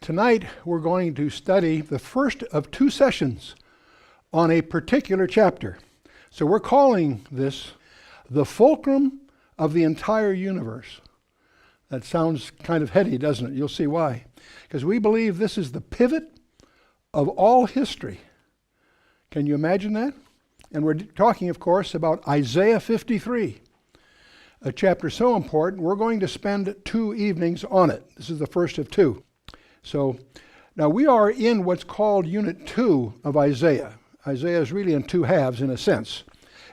Tonight we're going to study the first of two sessions on a particular chapter. So we're calling this the fulcrum of the entire universe. That sounds kind of heady, doesn't it? You'll see why. Because we believe this is the pivot of all history. Can you imagine that? And we're talking, of course, about Isaiah 53, a chapter so important, we're going to spend 2 evenings on it. This is the first of two. So now we are in what's called Unit 2 of Isaiah. Isaiah is really in two halves in a sense.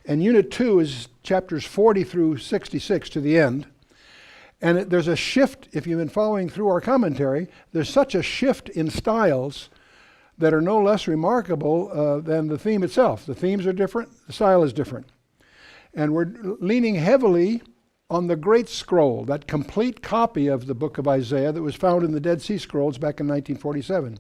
And Unit 2 is chapters 40 through 66 to the end. And there's a shift, if you've been following through our commentary, there's such a shift in styles that are no less remarkable than the theme itself. The themes are different, the style is different. And we're leaning heavily on the Great Scroll, that complete copy of the book of Isaiah that was found in the Dead Sea Scrolls back in 1947.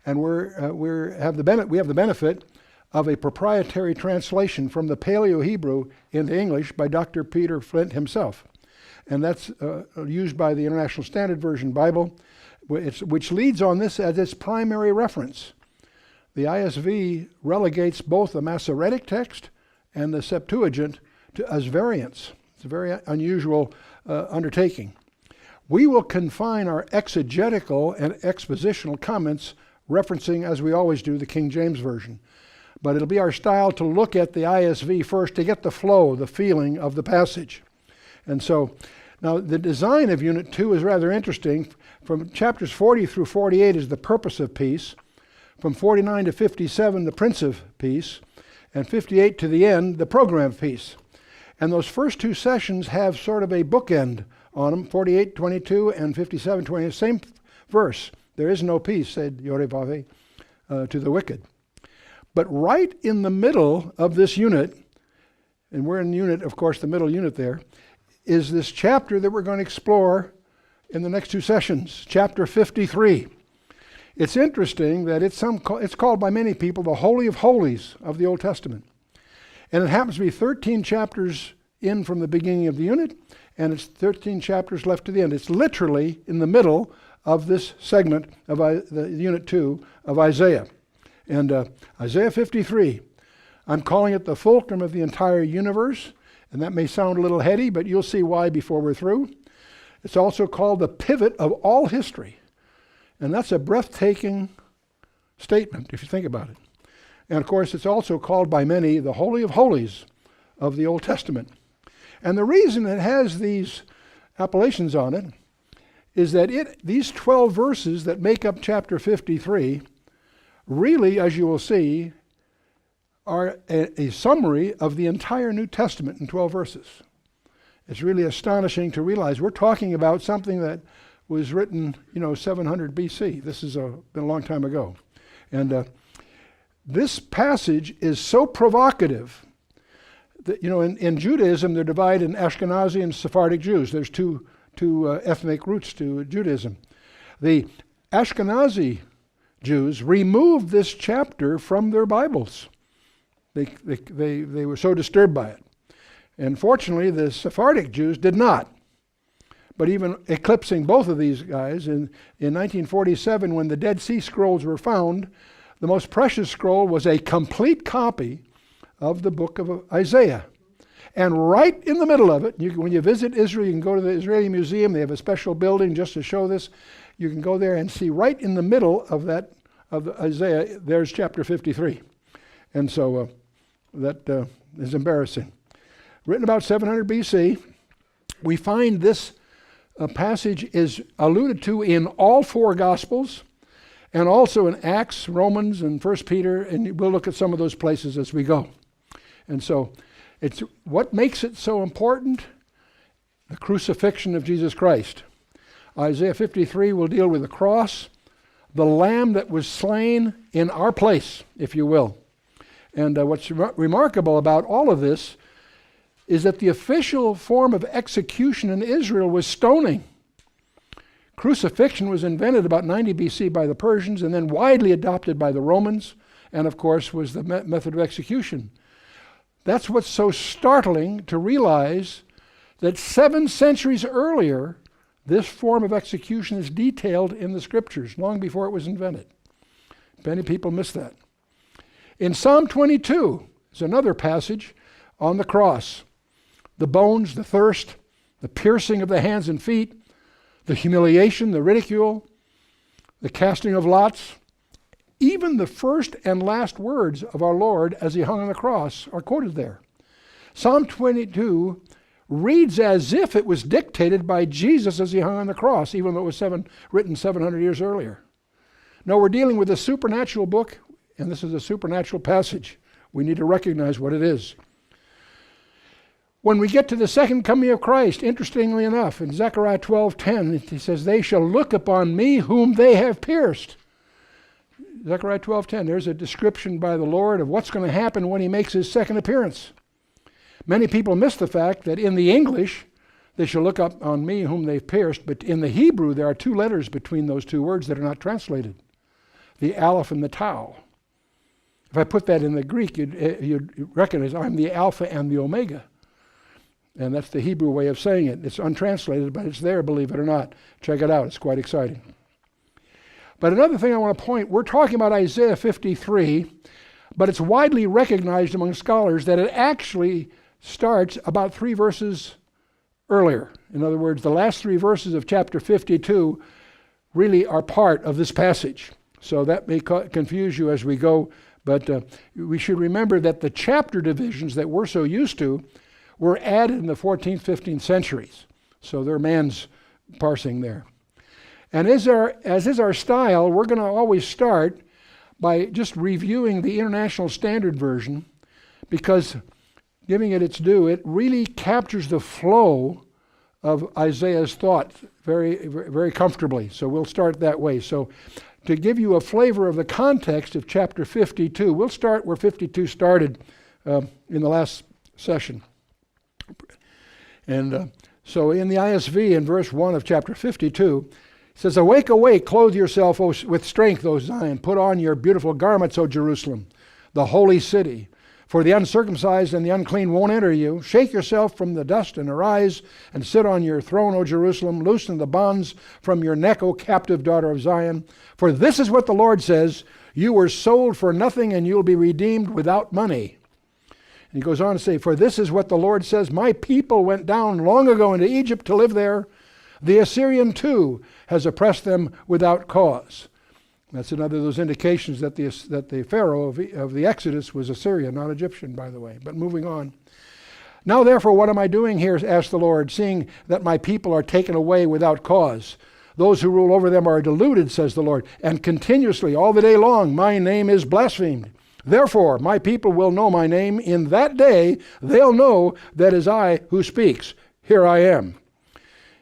And we have the benefit of a proprietary translation from the Paleo-Hebrew into English by Dr. Peter Flint himself. And that's used by the International Standard Version Bible, which leads on this as its primary reference. The ISV relegates both the Masoretic text and the Septuagint as variants. It's a very unusual undertaking. We will confine our exegetical and expositional comments referencing, as we always do, the King James Version. But it'll be our style to look at the ISV first to get the flow, the feeling of the passage. And so, now the design of Unit 2 is rather interesting. From chapters 40 through 48 is the purposive piece. From 49 to 57, the pensive piece. And 58 to the end, the program piece. And those first two sessions have sort of a bookend on them, 48:22 and 57:20, same verse. There is no peace, said Yorevave, to the wicked. But right in the middle of this unit, and we're in unit, of course, the middle unit there, is this chapter that we're going to explore in the next two sessions, chapter 53. It's interesting that it's called by many people the Holy of Holies of the Old Testament. And it happens to be 13 chapters in from the beginning of the unit, and it's 13 chapters left to the end. It's literally in the middle of this segment of the Unit 2 of Isaiah. And Isaiah 53, I'm calling it the fulcrum of the entire universe, and that may sound a little heady, but you'll see why before we're through. It's also called the pivot of all history. And that's a breathtaking statement, if you think about it. And of course, it's also called by many the Holy of Holies of the Old Testament. And the reason it has these appellations on it is that these 12 verses that make up chapter 53 really, as you will see, are a summary of the entire New Testament in 12 verses. It's really astonishing to realize we're talking about something that was written, 700 BC. This has been a long time ago. And this passage is so provocative that, in Judaism, they're divided in Ashkenazi and Sephardic Jews. There's two ethnic roots to Judaism. The Ashkenazi Jews removed this chapter from their Bibles. They were so disturbed by it. And fortunately, the Sephardic Jews did not. But even eclipsing both of these guys, in 1947, when the Dead Sea Scrolls were found, the most precious scroll was a complete copy of the book of Isaiah. And right in the middle of it, when you visit Israel, you can go to the Israeli Museum. They have a special building just to show this. You can go there and see right in the middle of Isaiah, there's chapter 53. And so that is embarrassing. Written about 700 BC, we find this passage is alluded to in all four Gospels, and also in Acts, Romans, and 1 Peter, and we'll look at some of those places as we go. And so, it's what makes it so important? The crucifixion of Jesus Christ. Isaiah 53 will deal with the cross, the lamb that was slain in our place, if you will. And what's remarkable about all of this is that the official form of execution in Israel was stoning. Crucifixion was invented about 90 BC by the Persians and then widely adopted by the Romans, and of course was the method of execution. That's what's so startling to realize that 7 centuries earlier, This form of execution is detailed in the scriptures long before it was invented. Many people miss that. In Psalm 22 is another passage on the cross. The bones, the thirst, the piercing of the hands and feet, the humiliation, the ridicule, the casting of lots. Even the first and last words of our Lord as he hung on the cross are quoted there. Psalm 22 reads as if it was dictated by Jesus as he hung on the cross, even though it was written 700 years earlier. No, we're dealing with a supernatural book, and this is a supernatural passage. We need to recognize what it is. When we get to the second coming of Christ, interestingly enough, in Zechariah 12:10, he says, "They shall look upon me whom they have pierced." Zechariah 12:10, there's a description by the Lord of what's going to happen when he makes his second appearance. Many people miss the fact that in the English, they shall look up on me whom they've pierced, but in the Hebrew, there are two letters between those two words that are not translated, the Aleph and the Tau. If I put that in the Greek, you'd recognize I'm the Alpha and the Omega. And that's the Hebrew way of saying it. It's untranslated, but it's there, believe it or not. Check it out. It's quite exciting. But another thing I want to point, we're talking about Isaiah 53, but it's widely recognized among scholars that it actually starts about 3 verses earlier. In other words, the last 3 verses of chapter 52 really are part of this passage. So that may confuse you as we go, but we should remember that the chapter divisions that we're so used to were added in the 14th, 15th centuries. So they're man's parsing there. And as is our style, we're going to always start by just reviewing the International Standard Version, because giving it its due, it really captures the flow of Isaiah's thought very, very comfortably. So we'll start that way. So to give you a flavor of the context of chapter 52, we'll start where 52 started in the last session. And so in the ISV, in verse 1 of chapter 52, it says, "Awake, awake, clothe yourself with strength, O Zion. Put on your beautiful garments, O Jerusalem, the holy city. For the uncircumcised and the unclean won't enter you. Shake yourself from the dust and arise and sit on your throne, O Jerusalem. Loosen the bonds from your neck, O captive daughter of Zion. For this is what the Lord says, you were sold for nothing and you'll be redeemed without money." And he goes on to say, "For this is what the Lord says, my people went down long ago into Egypt to live there. The Assyrian too has oppressed them without cause." That's another of those indications that the Pharaoh of the Exodus was Assyrian, not Egyptian, by the way. But moving on. "Now therefore, what am I doing here, asked the Lord, seeing that my people are taken away without cause? Those who rule over them are deluded, says the Lord, and continuously, all the day long, my name is blasphemed. Therefore, my people will know my name. In that day, they'll know that it is I who speaks. Here I am.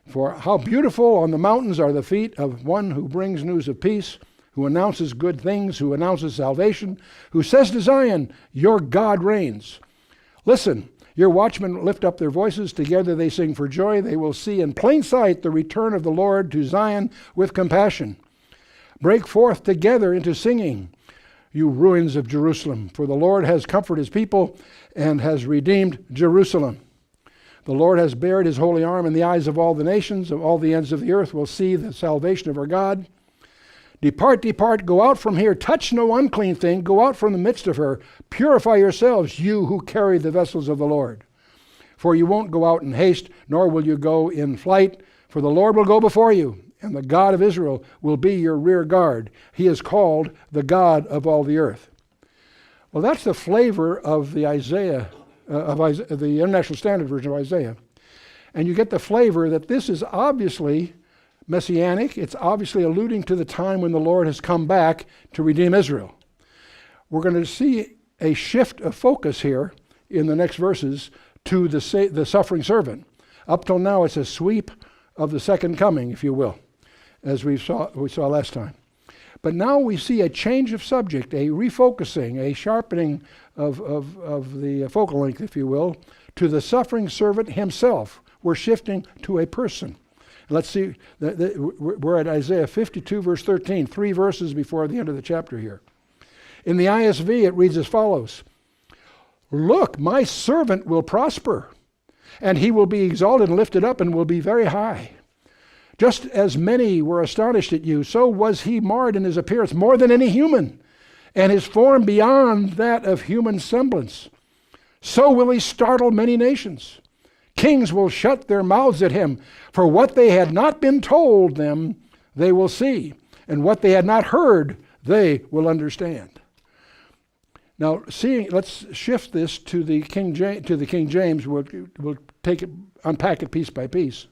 For how beautiful on the mountains are the feet of one who brings news of peace, who announces good things, who announces salvation, who says to Zion, your God reigns. Listen, your watchmen lift up their voices. Together they sing for joy. They will see in plain sight the return of the Lord to Zion with compassion. Break forth together into singing, you ruins of Jerusalem, for the Lord has comforted his people and has redeemed Jerusalem. The Lord has bared his holy arm in the eyes of all the nations, of all the ends of the earth will see the salvation of our God. Depart, depart, go out from here, touch no unclean thing, go out from the midst of her, purify yourselves, you who carry the vessels of the Lord. For you won't go out in haste, nor will you go in flight, for the Lord will go before you, and the God of Israel will be your rear guard. He is called the God of all the earth. Well, that's the flavor of the the International Standard Version of Isaiah. And you get the flavor that this is obviously messianic. It's obviously alluding to the time when the Lord has come back to redeem Israel. We're going to see a shift of focus here in the next verses to the suffering servant. Up till now, it's a sweep of the second coming, if you will, as we saw last time. But now we see a change of subject, a refocusing, a sharpening of the focal length, if you will, to the suffering servant himself. We're shifting to a person. Let's see, we're at Isaiah 52, verse 13, 3 verses before the end of the chapter here. In the ISV, it reads as follows. Look, my servant will prosper, and he will be exalted and lifted up and will be very high. Just as many were astonished at you, so was he marred in his appearance more than any human, and his form beyond that of human semblance. So will he startle many nations. Kings will shut their mouths at him, for what they had not been told them, they will see, and what they had not heard, they will understand. Now, let's shift this to the King James. We'll unpack it piece by piece.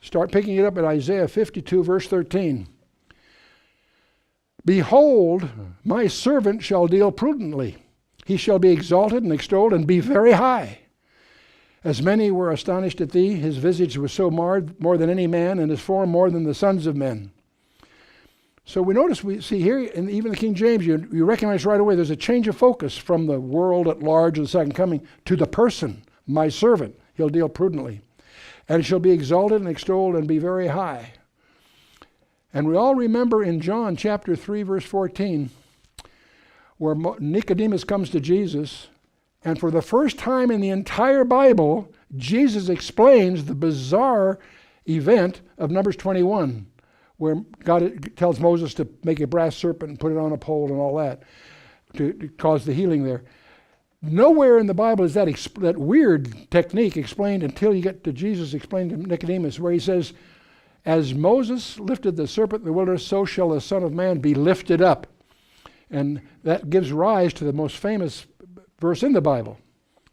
Start picking it up at Isaiah 52, verse 13. Behold, my servant shall deal prudently. He shall be exalted and extolled and be very high. As many were astonished at thee, his visage was so marred more than any man, and his form more than the sons of men. So we see here, in even the King James, you recognize right away there's a change of focus from the world at large of the second coming to the person, my servant. He'll deal prudently. And shall be exalted and extolled and be very high. And we all remember in John chapter 3, verse 14, where Nicodemus comes to Jesus, and for the first time in the entire Bible, Jesus explains the bizarre event of Numbers 21, where God tells Moses to make a brass serpent and put it on a pole and all that to cause the healing there. Nowhere in the Bible is that weird technique explained until you get to Jesus explained to Nicodemus, where he says, as Moses lifted the serpent in the wilderness, so shall the Son of Man be lifted up. And that gives rise to the most famous verse in the Bible.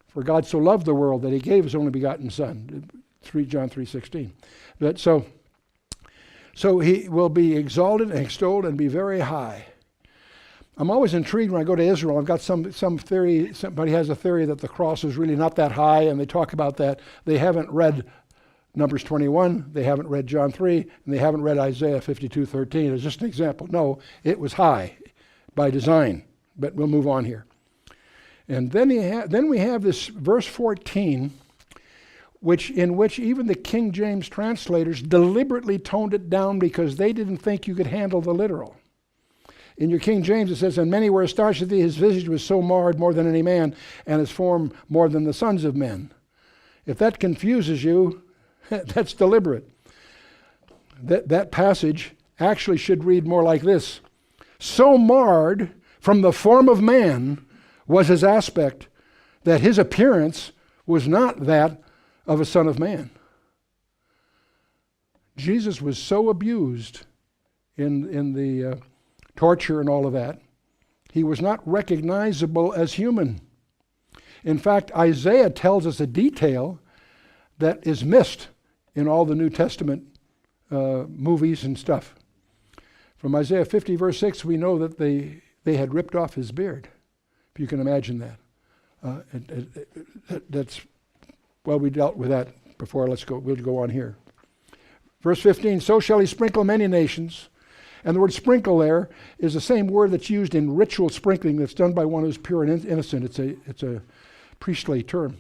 For God so loved the world that he gave his only begotten Son, John 3:16. So he will be exalted and extolled and be very high. I'm always intrigued when I go to Israel. I've got some theory, somebody has a theory that the cross is really not that high, and they talk about that. They haven't read Numbers 21, they haven't read John 3, and they haven't read Isaiah 52:13. It's just an example. No, it was high by design, but we'll move on here. And then we have this verse 14, in which even the King James translators deliberately toned it down because they didn't think you could handle the literal. In your King James it says, and many were astonished at thee, his visage was so marred more than any man, and his form more than the sons of men. If that confuses you, that's deliberate. That passage actually should read more like this. So marred from the form of man was his aspect, that his appearance was not that of a son of man. Jesus was so abused in the torture and all of that, he was not recognizable as human. In fact, Isaiah tells us a detail that is missed in all the New Testament movies and stuff. From Isaiah 50, verse 6, we know that they had ripped off his beard, if you can imagine that. We dealt with that before. We'll go on here. Verse 15, so shall he sprinkle many nations. And the word sprinkle there is the same word that's used in ritual sprinkling that's done by one who's pure and innocent. It's a priestly term.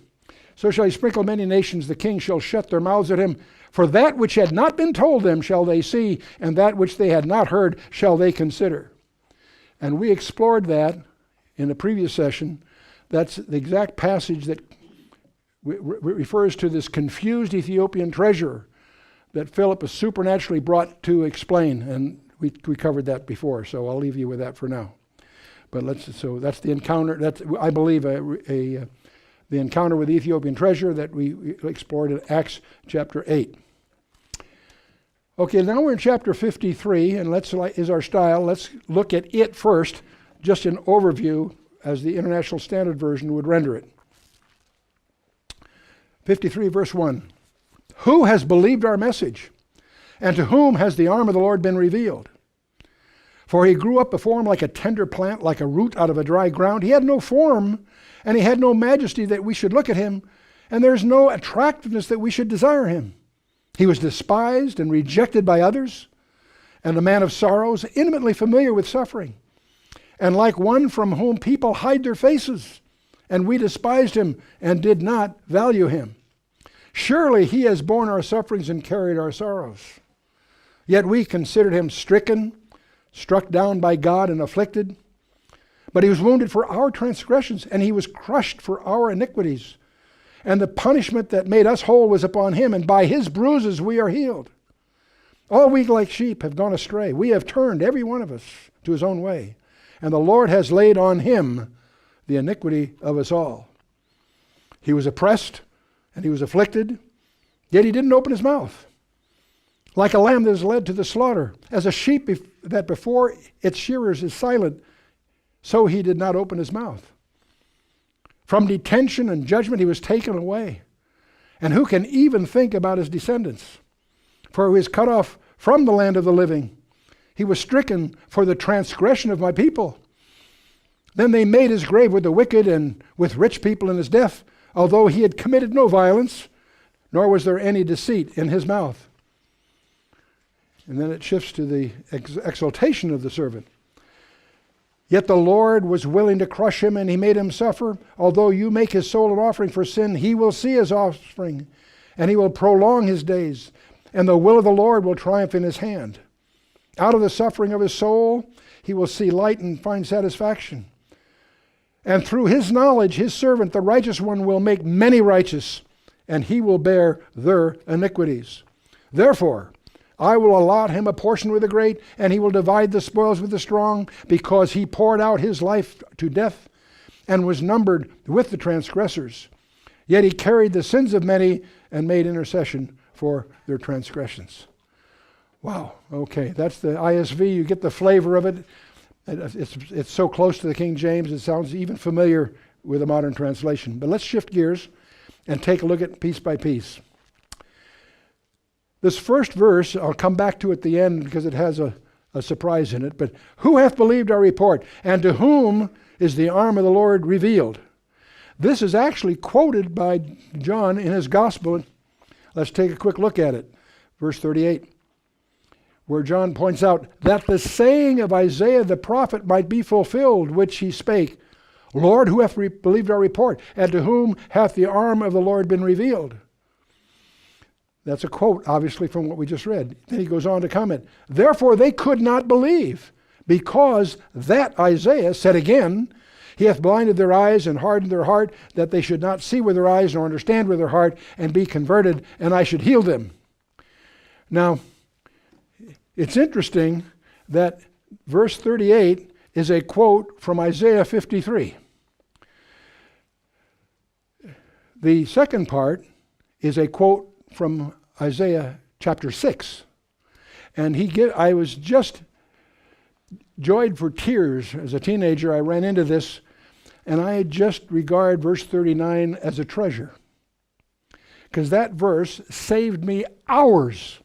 So shall he sprinkle many nations, the king shall shut their mouths at him. For that which had not been told them shall they see, and that which they had not heard shall they consider. And we explored that in the previous session. That's the exact passage that refers to this confused Ethiopian treasurer that Philip is supernaturally brought to explain. And we covered that before, so I'll leave you with that for now. But so that's the encounter. That's, I believe, the encounter with the Ethiopian treasurer that we explored in Acts chapter 8. Okay, now we're in chapter 53, and is our style. Let's look at it first, just an overview as the International Standard Version would render it. 53, verse 1. Who has believed our message? And to whom has the arm of the Lord been revealed? For he grew up before him like a tender plant, like a root out of a dry ground. He had no form, and he had no majesty that we should look at him, and there's no attractiveness that we should desire him. He was despised and rejected by others, and a man of sorrows, intimately familiar with suffering, and like one from whom people hide their faces, and we despised him and did not value him. Surely he has borne our sufferings and carried our sorrows. Yet we considered him stricken, struck down by God and afflicted. But he was wounded for our transgressions, and he was crushed for our iniquities. And the punishment that made us whole was upon him, and by his bruises we are healed. All we like sheep have gone astray. We have turned, every one of us, to his own way. And the Lord has laid on him the iniquity of us all. He was oppressed and he was afflicted, yet he didn't open his mouth. Like a lamb that is led to the slaughter, as a sheep that before its shearers is silent, so he did not open his mouth. From detention and judgment he was taken away. And who can even think about his descendants? For he was cut off from the land of the living. He was stricken for the transgression of my people. Then they made his grave with the wicked and with rich people in his death, although he had committed no violence, nor was there any deceit in his mouth. And then it shifts to the exaltation of the servant. Yet the Lord was willing to crush him, and he made him suffer. Although you make his soul an offering for sin, he will see his offspring, and he will prolong his days, and the will of the Lord will triumph in his hand. Out of the suffering of his soul, he will see light and find satisfaction. And through his knowledge, his servant, the righteous one, will make many righteous, and he will bear their iniquities. Therefore, I will allot him a portion with the great, and he will divide the spoils with the strong, because he poured out his life to death and was numbered with the transgressors. Yet he carried the sins of many and made intercession for their transgressions. Wow, okay, that's the ISV. You get the flavor of it. It's so close to the King James, it sounds even familiar with a modern translation. But let's shift gears and take a look at piece by piece. This first verse, I'll come back to at the end because it has a surprise in it. But who hath believed our report? And to whom is the arm of the Lord revealed? This is actually quoted by John in his gospel. Let's take a quick look at it. Verse 38, where John points out that the saying of Isaiah the prophet might be fulfilled, which he spake, Lord, who hath believed our report? And to whom hath the arm of the Lord been revealed? That's a quote, obviously, from what we just read. Then he goes on to comment, therefore they could not believe, because that Isaiah said again, he hath blinded their eyes and hardened their heart, that they should not see with their eyes nor understand with their heart, and be converted, and I should heal them. Now, it's interesting that verse 38 is a quote from Isaiah 53. The second part is a quote from Isaiah chapter 6. And I was just joyed for tears as a teenager. I ran into this, and I just regard verse 39 as a treasure. Because that verse saved me hours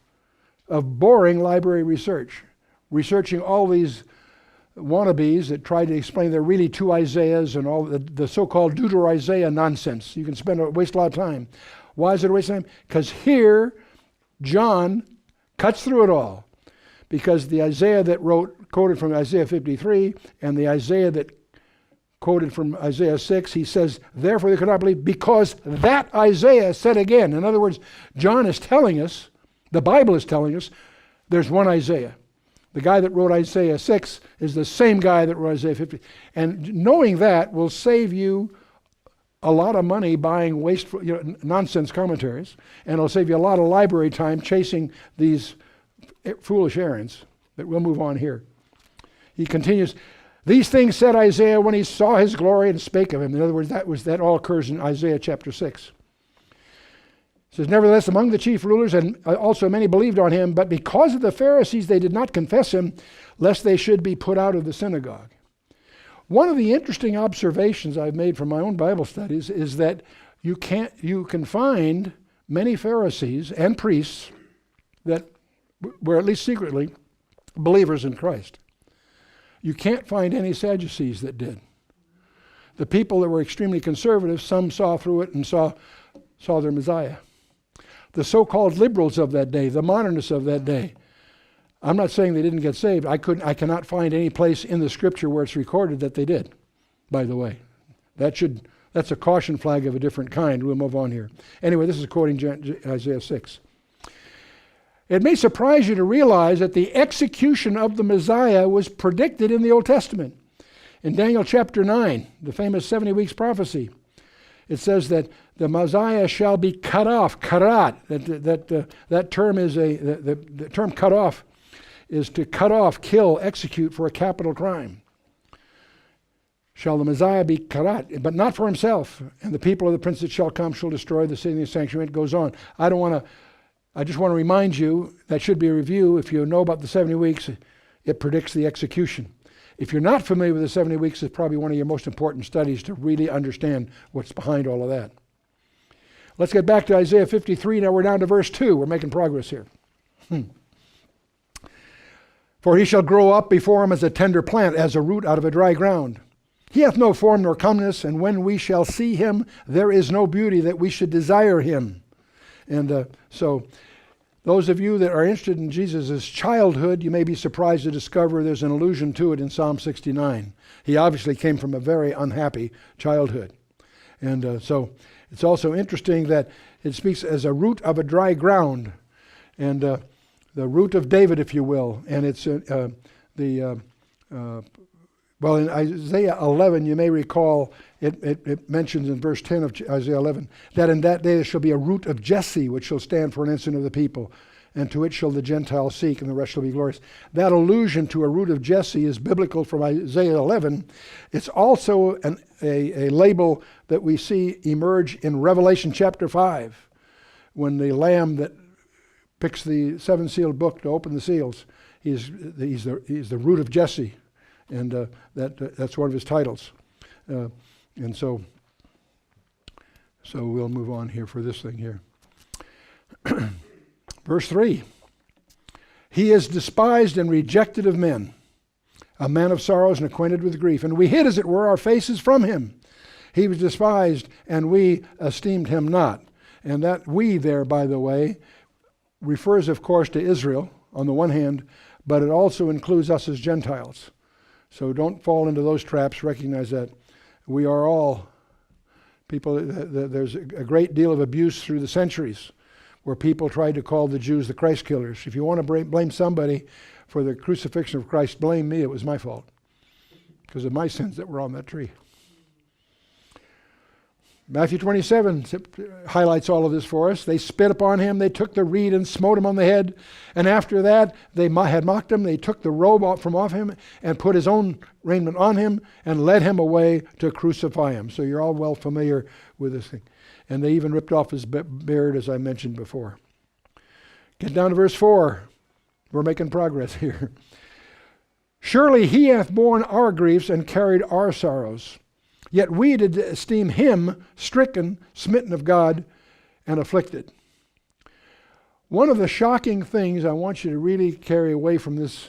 of boring library research, researching all these wannabes that tried to explain they're really two Isaiahs and all the so-called Deutero-Isaiah nonsense. You can waste a lot of time. Why is it a waste of time? Because here, John cuts through it all. Because the Isaiah that quoted from Isaiah 53 and the Isaiah that quoted from Isaiah 6, he says, therefore they could not believe, because that Isaiah said again. In other words, John is telling us, the Bible is telling us, there's one Isaiah. The guy that wrote Isaiah 6 is the same guy that wrote Isaiah 50. And knowing that will save you a lot of money buying wasteful, nonsense commentaries, and it'll save you a lot of library time chasing these foolish errands. But we'll move on here. He continues, these things said Isaiah when he saw his glory and spake of him. In other words, that all occurs in Isaiah chapter 6. It says, nevertheless, among the chief rulers and also many believed on him, but because of the Pharisees they did not confess him, lest they should be put out of the synagogue. One of the interesting observations I've made from my own Bible studies is that you can find many Pharisees and priests that were at least secretly believers in Christ. You can't find any Sadducees that did. The people that were extremely conservative, some saw through it and saw their Messiah. The so-called liberals of that day, the modernists of that day, I'm not saying they didn't get saved. I cannot find any place in the scripture where it's recorded that they did, by the way. That's a caution flag of a different kind. We'll move on here. Anyway, this is quoting Isaiah 6. It may surprise you to realize that the execution of the Messiah was predicted in the Old Testament. In Daniel chapter 9, the famous 70 weeks prophecy, it says that the Messiah shall be cut off. Karat. That term is the term cut off is to cut off, kill, execute for a capital crime. Shall the Messiah be karat, but not for himself. And the people of the prince that shall come shall destroy the city and the sanctuary. It goes on. I just want to remind you, that should be a review. If you know about the 70 weeks, it predicts the execution. If you're not familiar with the 70 weeks, it's probably one of your most important studies to really understand what's behind all of that. Let's get back to Isaiah 53. Now we're down to verse 2. We're making progress here. For he shall grow up before him as a tender plant, as a root out of a dry ground. He hath no form nor comeliness, and when we shall see him, there is no beauty that we should desire him. And so those of you that are interested in Jesus' childhood, you may be surprised to discover there's an allusion to it in Psalm 69. He obviously came from a very unhappy childhood. And so it's also interesting that it speaks as a root of a dry ground, and the root of David, if you will. And it's well, in Isaiah 11, you may recall, it mentions in verse 10 of Isaiah 11, that in that day there shall be a root of Jesse, which shall stand for an ensign of the people, and to it shall the Gentiles seek, and the rest shall be glorious. That allusion to a root of Jesse is biblical from Isaiah 11. It's also a label that we see emerge in Revelation chapter 5, when the Lamb that picks the seven-sealed book to open the seals, he's the root of Jesse. And that's one of his titles. And so we'll move on here for this thing here. Verse 3. He is despised and rejected of men, a man of sorrows and acquainted with grief. And we hid, as it were, our faces from him. He was despised, and we esteemed him not. And that we there, by the way, refers, of course, to Israel on the one hand, but it also includes us as Gentiles. So don't fall into those traps. Recognize that we are all people. There's a great deal of abuse through the centuries where people tried to call the Jews the Christ killers. If you want to blame somebody for the crucifixion of Christ, blame me. It was my fault because of my sins that were on that tree. Matthew 27 highlights all of this for us. They spit upon him, they took the reed and smote him on the head. And after that, they had mocked him. They took the robe from off him and put his own raiment on him and led him away to crucify him. So you're all well familiar with this thing. And they even ripped off his beard, as I mentioned before. Get down to verse 4. We're making progress here. Surely he hath borne our griefs and carried our sorrows. Yet we did esteem him stricken, smitten of God, and afflicted. One of the shocking things I want you to really carry away from this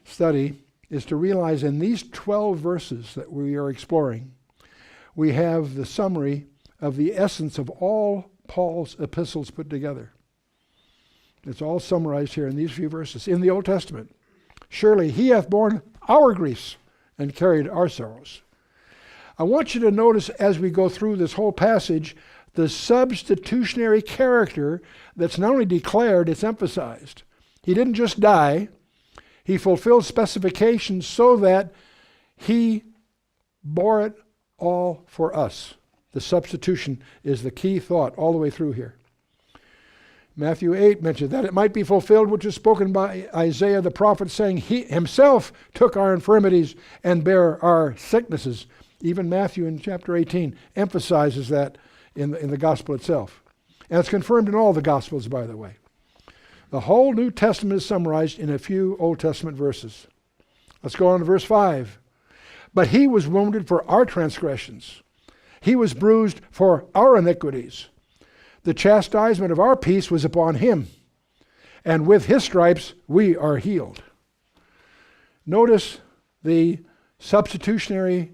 study is to realize in these 12 verses that we are exploring, we have the summary of the essence of all Paul's epistles put together. It's all summarized here in these few verses in the Old Testament. Surely he hath borne our griefs and carried our sorrows. I want you to notice as we go through this whole passage, the substitutionary character that's not only declared, it's emphasized. He didn't just die. He fulfilled specifications so that he bore it all for us. The substitution is the key thought all the way through here. Matthew 8 mentioned that it might be fulfilled which is spoken by Isaiah the prophet, saying, he himself took our infirmities and bare our sicknesses. Even Matthew in chapter 18 emphasizes that in the gospel itself. And it's confirmed in all the gospels, by the way. The whole New Testament is summarized in a few Old Testament verses. Let's go on to verse 5. But he was wounded for our transgressions. He was bruised for our iniquities. The chastisement of our peace was upon him, and with his stripes we are healed. Notice the substitutionary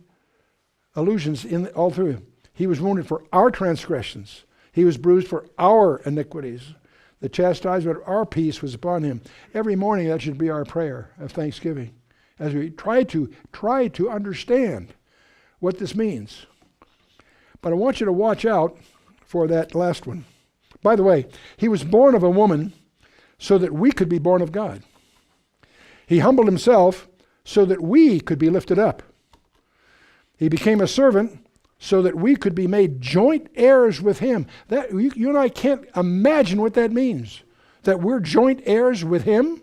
allusions all through him. He was wounded for our transgressions. He was bruised for our iniquities. The chastisement of our peace was upon him. Every morning that should be our prayer of thanksgiving as we try to understand what this means. But I want you to watch out for that last one. By the way, he was born of a woman so that we could be born of God. He humbled himself so that we could be lifted up. He became a servant so that we could be made joint heirs with him. That you and I can't imagine what that means. That we're joint heirs with him?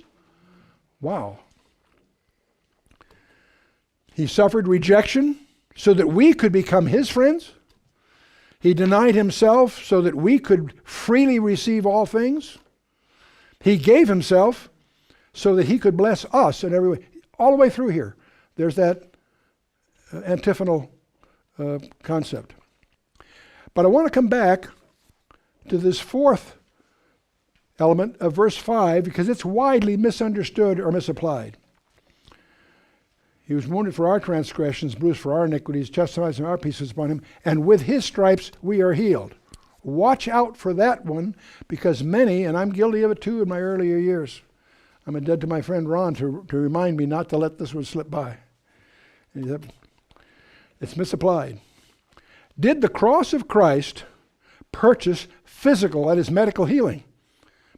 Wow. He suffered rejection so that we could become his friends. He denied himself so that we could freely receive all things. He gave himself so that he could bless us in every way. All the way through here, there's that antiphonal concept. But I want to come back to this fourth element of verse 5 because it's widely misunderstood or misapplied. He was wounded for our transgressions, bruised for our iniquities, chastisement of our peace was upon him, and with his stripes we are healed. Watch out for that one, because many, and I'm guilty of it too in my earlier years, I'm indebted to my friend Ron to remind me not to let this one slip by. It's misapplied. Did the cross of Christ purchase physical, that is medical healing?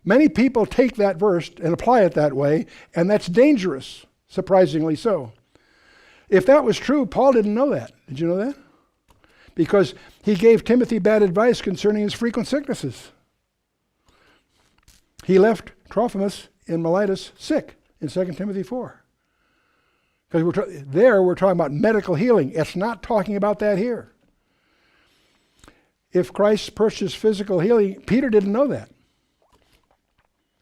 Many people take that verse and apply it that way, and that's dangerous, surprisingly so. If that was true, Paul didn't know that. Did you know that? Because he gave Timothy bad advice concerning his frequent sicknesses. He left Trophimus in Miletus sick in 2 Timothy 4. Because we're talking about medical healing. It's not talking about that here. If Christ purchased physical healing, Peter didn't know that.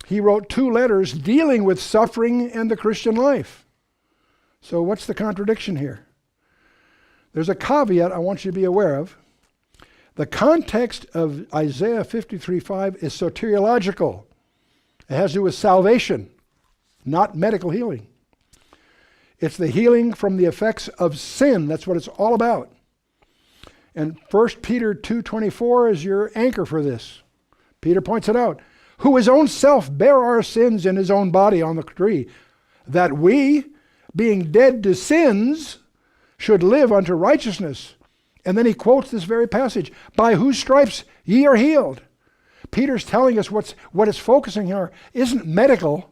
He wrote 2 letters dealing with suffering and the Christian life. So what's the contradiction here? There's a caveat I want you to be aware of. The context of Isaiah 53:5 is soteriological. It has to do with salvation, not medical healing. It's the healing from the effects of sin. That's what it's all about. And 1 Peter 2:24 is your anchor for this. Peter points it out. Who his own self bare our sins in his own body on the tree, that we, being dead to sins, should live unto righteousness. And then he quotes this very passage, by whose stripes ye are healed. Peter's telling us what it's focusing here isn't medical,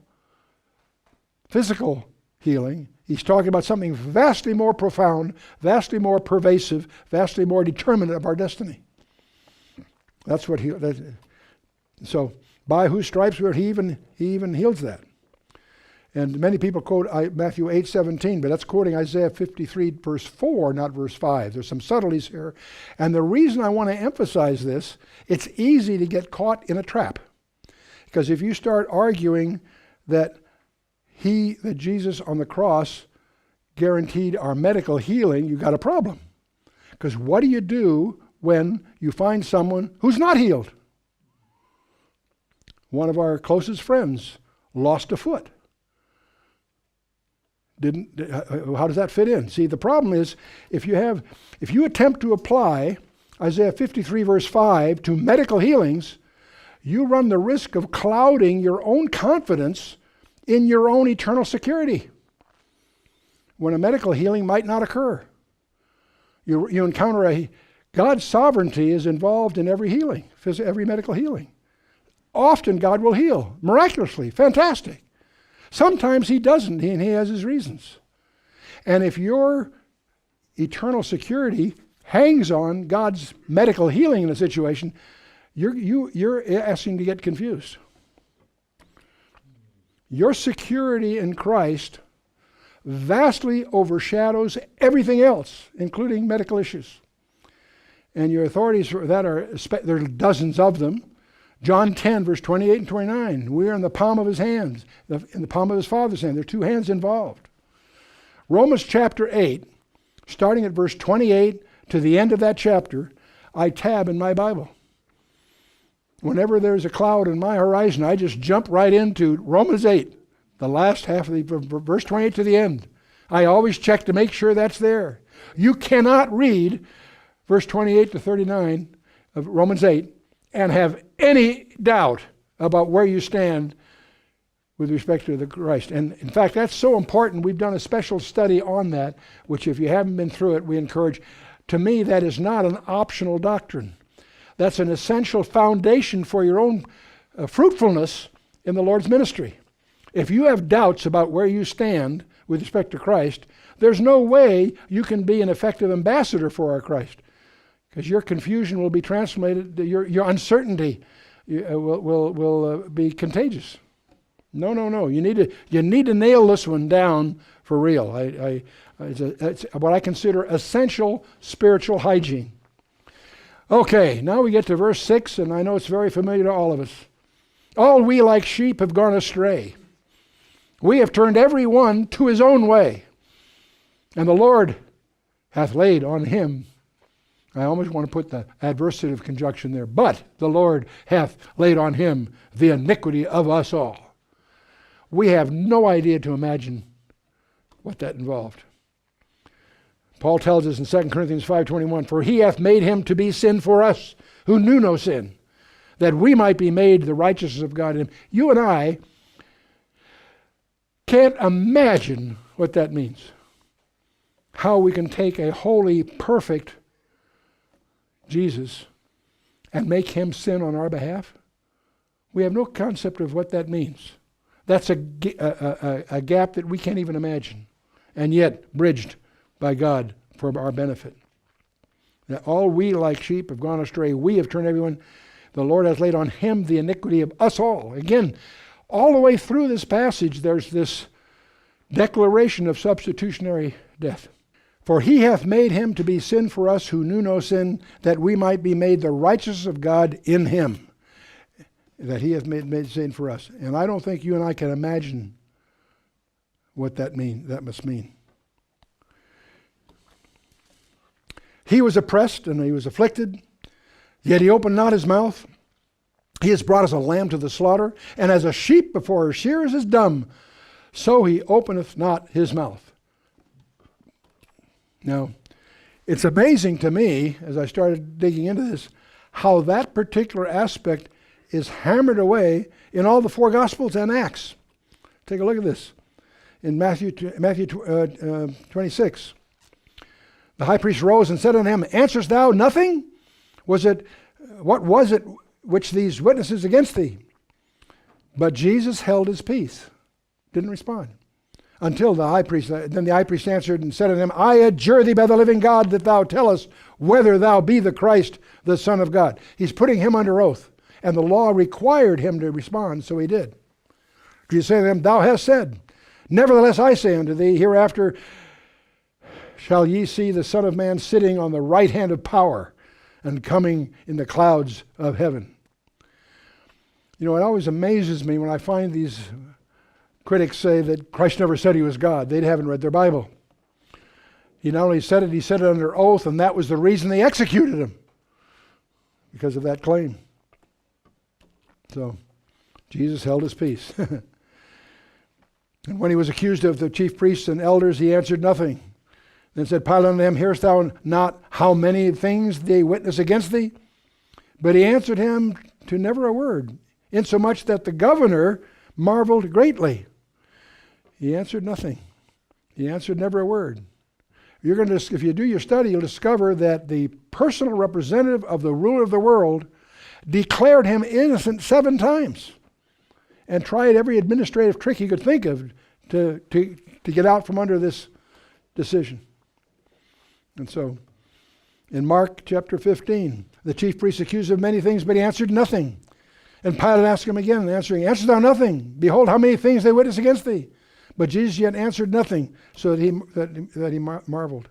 physical healing. He's talking about something vastly more profound, vastly more pervasive, vastly more determinate of our destiny. That's what so by whose stripes he even heals that. And many people quote Matthew 8:17, but that's quoting Isaiah 53 verse 4, not verse 5. There's some subtleties here. And the reason I want to emphasize this, it's easy to get caught in a trap. Because if you start arguing that Jesus on the cross guaranteed our medical healing, you've got a problem. Because what do you do when you find someone who's not healed? One of our closest friends lost a foot. How does that fit in? See, the problem is if you attempt to apply Isaiah 53 verse 5 to medical healings, you run the risk of clouding your own confidence in your own eternal security when a medical healing might not occur. You encounter God's sovereignty is involved in every healing, every medical healing. Often God will heal miraculously, fantastic. Sometimes he doesn't, and he has his reasons. And if your eternal security hangs on God's medical healing in a situation, you're asking to get confused. Your security in Christ vastly overshadows everything else, including medical issues. And your authorities for that there are dozens of them. John 10, verse 28 and 29. We are in the palm of his hands, in the palm of his Father's hand. There are 2 hands involved. Romans chapter 8, starting at verse 28 to the end of that chapter, I tab in my Bible. Whenever there's a cloud in my horizon, I just jump right into Romans 8, the last half of verse 28 to the end. I always check to make sure that's there. You cannot read verse 28 to 39 of Romans 8 and have any doubt about where you stand with respect to the Christ. And in fact, that's so important. We've done a special study on that, which if you haven't been through it, we encourage. To me, that is not an optional doctrine. That's an essential foundation for your own fruitfulness in the Lord's ministry. If you have doubts about where you stand with respect to Christ, there's no way you can be an effective ambassador for our Christ. Because your confusion will be translated, your uncertainty will be contagious. No. You need to nail this one down for real. It's what I consider essential spiritual hygiene. Okay, now we get to verse 6, and I know it's very familiar to all of us. All we like sheep have gone astray. We have turned every one to his own way. And the Lord hath laid on him. I almost want to put the adversative conjunction there. But the Lord hath laid on him the iniquity of us all. We have no idea to imagine what that involved. Paul tells us in 2 Corinthians 5:21, for he hath made him to be sin for us, who knew no sin, that we might be made the righteousness of God in him. You and I can't imagine what that means. How we can take a holy, perfect Jesus and make him sin on our behalf. We have no concept of what that means. That's a gap that we can't even imagine, and yet bridged by God for our benefit. That all we like sheep have gone astray. We have turned everyone. The Lord has laid on him the iniquity of us all. Again, all the way through this passage, there's this declaration of substitutionary death. For he hath made him to be sin for us who knew no sin, that we might be made the righteousness of God in him. That he hath made sin for us. And I don't think you and I can imagine what that must mean. He was oppressed and he was afflicted, yet he opened not his mouth. He has brought as a lamb to the slaughter, and as a sheep before her shearers is dumb, so he openeth not his mouth. Now, it's amazing to me, as I started digging into this, how that particular aspect is hammered away in all the four Gospels and Acts. Take a look at this. In Matthew 26. The high priest rose and said unto him, answerest thou nothing? What was it which these witnesses against thee? But Jesus held his peace, didn't respond. Until the high priest, then the high priest answered and said unto him, I adjure thee by the living God that thou tell us whether thou be the Christ, the Son of God. He's putting him under oath, and the law required him to respond, so he did. Jesus said to him, thou hast said, nevertheless I say unto thee, hereafter shall ye see the Son of Man sitting on the right hand of power and coming in the clouds of heaven. You know, it always amazes me when I find these critics say that Christ never said he was God. They haven't read their Bible. He not only said it, he said it under oath, and that was the reason they executed him, because of that claim. So, Jesus held his peace. And when he was accused of the chief priests and elders, he answered nothing. Then said Pilate unto him, hearest thou not how many things they witness against thee? But he answered him to never a word, insomuch that the governor marveled greatly. He answered nothing. He answered never a word. If you do your study, you'll discover that the personal representative of the ruler of the world declared him innocent 7 times and tried every administrative trick he could think of to get out from under this decision. And so, in Mark chapter 15, the chief priest accused him of many things, but he answered nothing. And Pilate asked him again, answering, answerest thou nothing? Behold, how many things they witness against thee. But Jesus yet answered nothing, so that he marveled.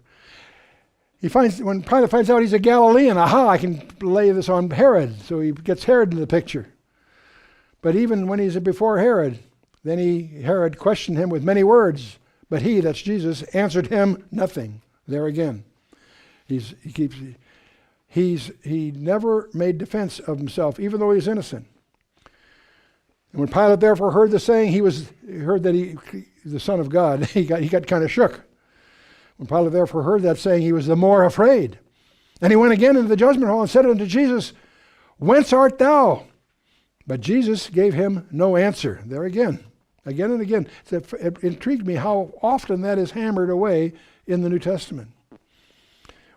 When Pilate finds out he's a Galilean, I can lay this on Herod. So he gets Herod into the picture. But even when he's before Herod, then Herod questioned him with many words. But he, that's Jesus, answered him nothing. There again. He never made defense of himself, even though he's innocent. And when Pilate therefore heard the saying, he heard that he the Son of God, he got kind of shook. When Pilate therefore heard that saying, he was the more afraid. And he went again into the judgment hall and said unto Jesus, whence art thou? But Jesus gave him no answer. There again and again. It intrigued me how often that is hammered away in the New Testament.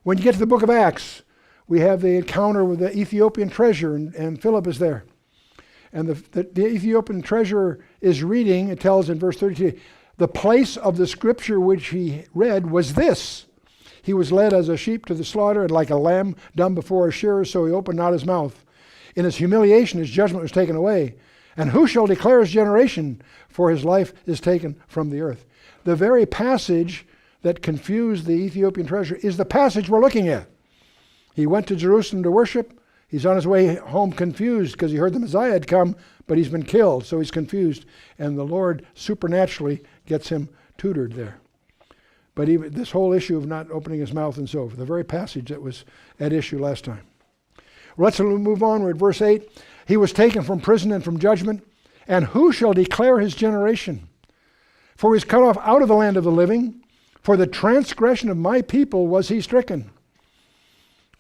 When you get to the book of Acts, we have the encounter with the Ethiopian treasurer, and Philip is there. And the Ethiopian treasurer is reading, it tells in verse 32, the place of the scripture which he read was this. He was led as a sheep to the slaughter, and like a lamb dumb before a shearer, so he opened not his mouth. In his humiliation, his judgment was taken away. And who shall declare his generation? For his life is taken from the earth. The very passage that confused the Ethiopian treasurer is the passage we're looking at. He went to Jerusalem to worship. He's on his way home confused because he heard the Messiah had come, but he's been killed, so he's confused. And the Lord supernaturally gets him tutored there. But even this whole issue of not opening his mouth and so forth, the very passage that was at issue last time. Let's move on. We're at verse 8. He was taken from prison and from judgment. And who shall declare his generation? For he is cut off out of the land of the living. For the transgression of my people was he stricken.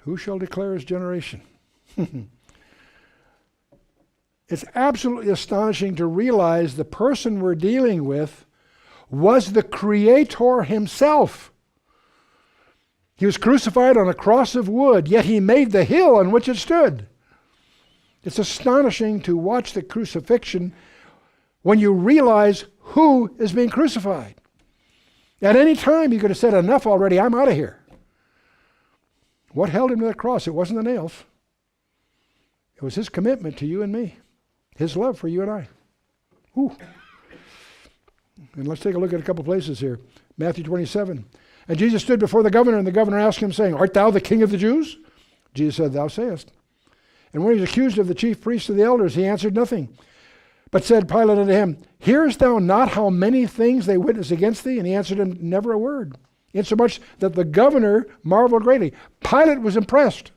Who shall declare his generation? It's absolutely astonishing to realize the person we're dealing with was the Creator himself. He was crucified on a cross of wood, yet he made the hill on which it stood. It's astonishing to watch the crucifixion when you realize who is being crucified. At any time, he could have said, enough already, I'm out of here. What held him to that cross? It wasn't the nails. It was his commitment to you and me, his love for you and I. Ooh. And let's take a look at a couple places here. Matthew 27. And Jesus stood before the governor, and the governor asked him, saying, Art thou the king of the Jews? Jesus said, Thou sayest. And when he was accused of the chief priests and the elders, he answered nothing. But said Pilate unto him, Hearest thou not how many things they witness against thee? And he answered him, Never a word. Insomuch that the governor marveled greatly. Pilate was impressed.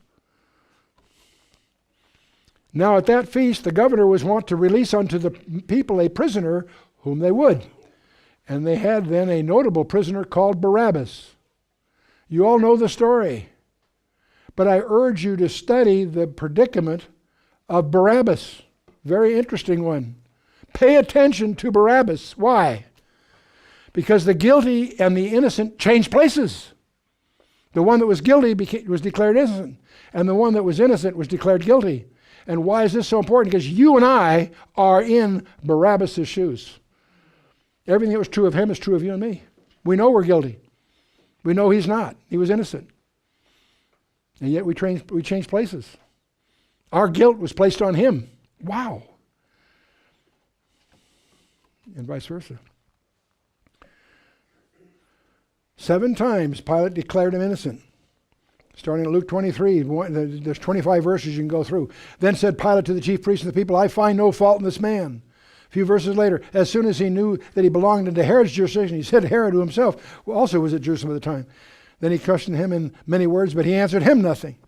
Now at that feast, the governor was wont to release unto the people a prisoner whom they would. And they had then a notable prisoner called Barabbas. You all know the story. But I urge you to study the predicament of Barabbas. Very interesting one. Pay attention to Barabbas. Why? Because the guilty and the innocent change places. The one that was guilty was declared innocent, and the one that was innocent was declared guilty. And why is this so important? Because you and I are in Barabbas' shoes. Everything that was true of him is true of you and me. We know we're guilty. We know he's not. He was innocent. And yet we change places. Our guilt was placed on him. Wow. And vice versa. 7 times Pilate declared him innocent. Starting at Luke 23, there's 25 verses you can go through. Then said Pilate to the chief priests and the people, I find no fault in this man. A few verses later, as soon as he knew that he belonged into Herod's jurisdiction, he said Herod to himself, who also was at Jerusalem at the time. Then he questioned him in many words, but he answered him nothing.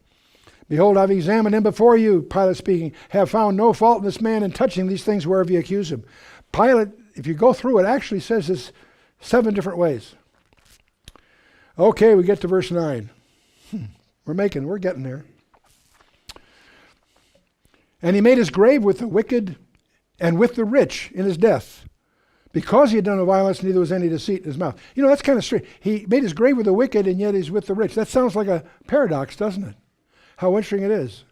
Behold, I've examined him before you, Pilate speaking, have found no fault in this man in touching these things whereof you accuse him. Pilate, if you go through it, actually says this 7 different ways. Okay, we get to verse 9. We're getting there. And he made his grave with the wicked and with the rich in his death, because he had done no violence, neither was any deceit in his mouth. You know, that's kind of strange. He made his grave with the wicked, and yet he's with the rich. That sounds like a paradox, doesn't it? How interesting it is.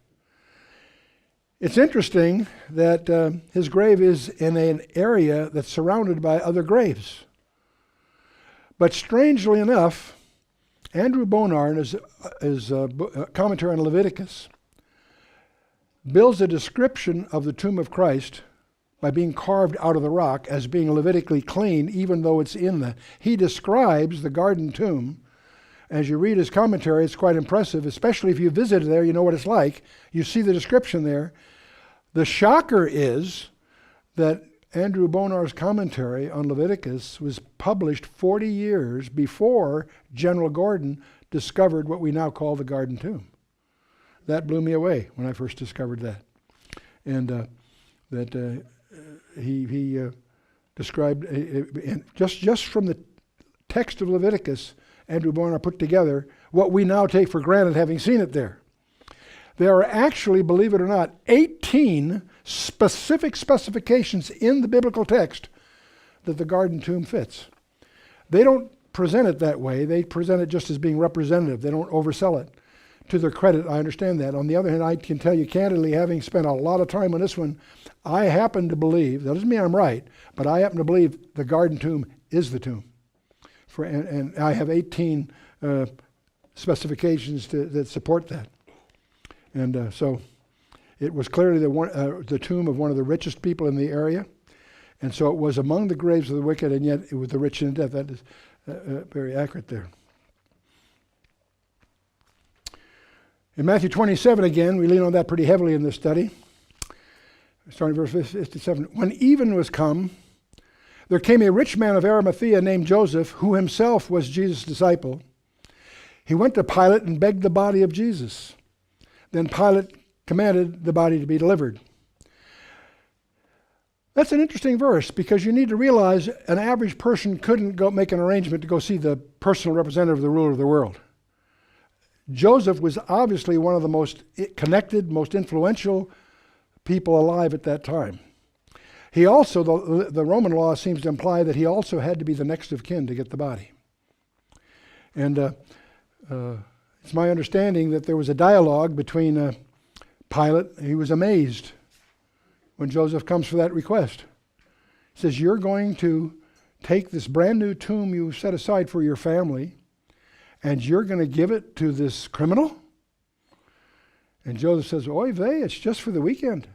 It's interesting that his grave is in an area that's surrounded by other graves. But strangely enough, Andrew Bonar, in his commentary on Leviticus, builds a description of the tomb of Christ by being carved out of the rock as being Levitically clean, even though it's in the... He describes the garden tomb. As you read his commentary, it's quite impressive, especially if you visited there, you know what it's like. You see the description there. The shocker is that Andrew Bonar's commentary on Leviticus was published 40 years before General Gordon discovered what we now call the garden tomb. That blew me away when I first discovered that. And he described, just from the text of Leviticus, Andrew Bonar put together what we now take for granted having seen it there. There are actually, believe it or not, 18 specific specifications in the biblical text that the garden tomb fits. They don't present it that way. They present it just as being representative. They don't oversell it. To their credit, I understand that. On the other hand, I can tell you candidly, having spent a lot of time on this one, I happen to believe, that doesn't mean I'm right, but I happen to believe the garden tomb is the tomb. And I have 18 specifications that support that. And so it was clearly the tomb of one of the richest people in the area. And so it was among the graves of the wicked, and yet it was the rich in death. That is very accurate there. In Matthew 27 again, we lean on that pretty heavily in this study. Starting verse 57. When even was come, there came a rich man of Arimathea named Joseph, who himself was Jesus' disciple. He went to Pilate and begged the body of Jesus. Then Pilate commanded the body to be delivered. That's an interesting verse, because you need to realize an average person couldn't go make an arrangement to go see the personal representative of the ruler of the world. Joseph was obviously one of the most connected, most influential people alive at that time. He also, the Roman law seems to imply that he also had to be the next of kin to get the body. And it's my understanding that there was a dialogue between Pilate. He was amazed when Joseph comes for that request. He says, you're going to take this brand new tomb you set aside for your family, and you're going to give it to this criminal? And Joseph says, oy vey, it's just for the weekend.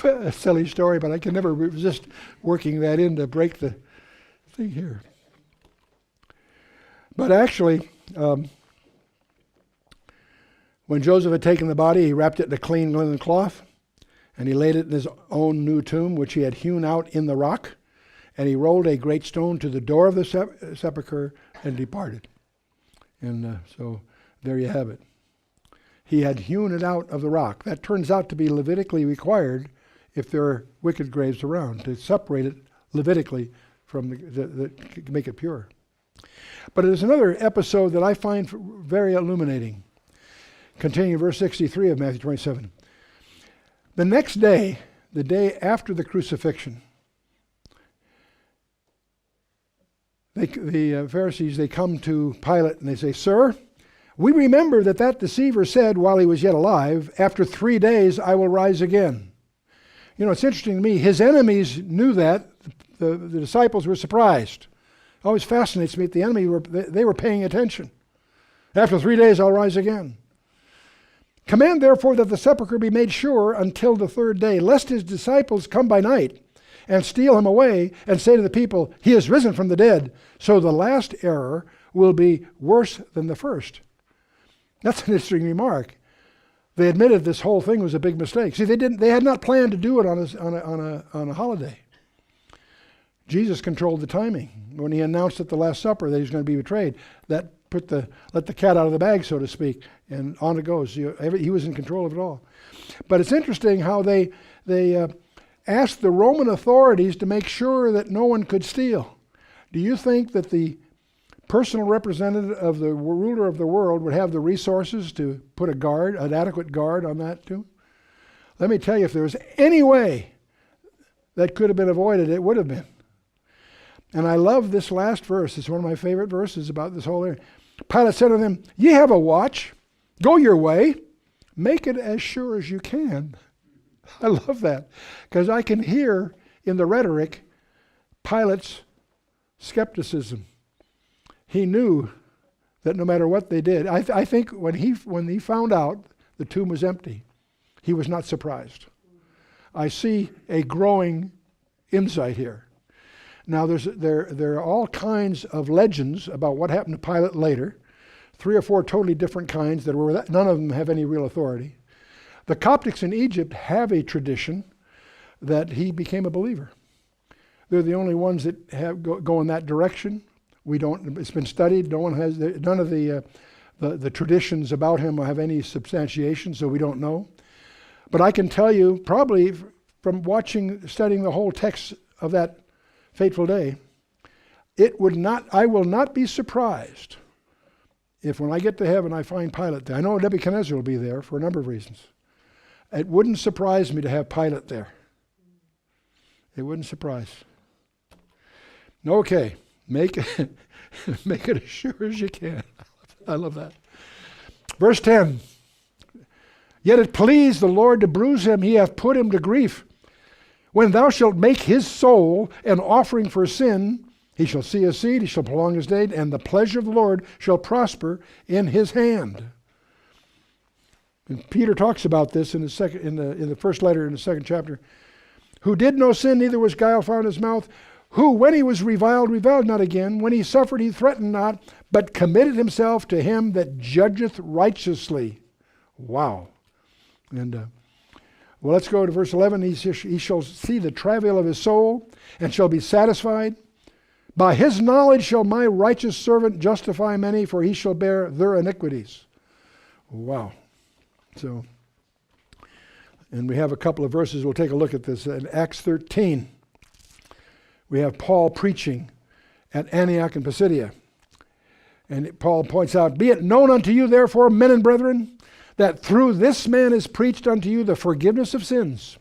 A silly story, but I can never resist working that in to break the thing here. But actually, when Joseph had taken the body, he wrapped it in a clean linen cloth, and he laid it in his own new tomb, which he had hewn out in the rock, and he rolled a great stone to the door of the sepulchre and departed. And so there you have it. He had hewn it out of the rock. That turns out to be Levitically required if there are wicked graves around, to separate it Levitically from make it pure. But there's another episode that I find very illuminating. Continuing verse 63 of Matthew 27. The next day, the day after the crucifixion, the Pharisees, they come to Pilate and they say, Sir, we remember that deceiver said while he was yet alive, after 3 days I will rise again. You know, it's interesting to me, his enemies knew that. The disciples were surprised. It always fascinates me that the enemy they were paying attention. After 3 days I'll rise again. Command therefore that the sepulchre be made sure until the third day, lest his disciples come by night and steal him away and say to the people, he is risen from the dead. So the last error will be worse than the first. That's an interesting remark. They admitted this whole thing was a big mistake. See, they had not planned to do it on a holiday. Jesus controlled the timing. When he announced at the Last Supper that he was going to be betrayed, that let the cat out of the bag, so to speak, and on it goes. He was in control of it all. But it's interesting how they asked the Roman authorities to make sure that no one could steal. Do you think that the personal representative of the ruler of the world would have the resources to put an adequate guard on that too? Let me tell you, if there was any way that could have been avoided, it would have been. And I love this last verse. It's one of my favorite verses about this whole area. Pilate said to them, ye have a watch, go your way, make it as sure as you can. I love that, because I can hear in the rhetoric Pilate's skepticism. He knew that no matter what they did, I think when he found out the tomb was empty, he was not surprised. I see a growing insight here. Now there are all kinds of legends about what happened to Pilate later, 3 or 4 totally different kinds none of them have any real authority. The Coptics in Egypt have a tradition that he became a believer. They're the only ones that have go in that direction. We don't. It's been studied. None of the traditions about him have any substantiation, so we don't know. But I can tell you, probably from studying the whole text of that fateful day, I will not be surprised if when I get to heaven I find Pilate there. I know Nebuchadnezzar will be there for a number of reasons. It wouldn't surprise me to have Pilate there. It wouldn't surprise. Okay, make it as sure as you can. I love that. Verse 10. Yet it pleased the Lord to bruise him, he hath put him to grief. When thou shalt make his soul an offering for sin, He shall see his seed, he shall prolong his days, and the pleasure of the Lord shall prosper in his hand. And Peter talks about this in the first letter in the second chapter. Who did no sin, neither was guile found in his mouth. Who, when he was reviled, reviled not again. When he suffered, he threatened not, but committed himself to him that judgeth righteously. Wow. And well, let's go to verse 11. He shall see the travail of his soul, and shall be satisfied. By his knowledge shall my righteous servant justify many, for he shall bear their iniquities. Wow. So, and we have a couple of verses. We'll take a look at this. In Acts 13, we have Paul preaching at Antioch in Pisidia. And Paul points out, be it known unto you, therefore, men and brethren, that through this man is preached unto you the forgiveness of sins.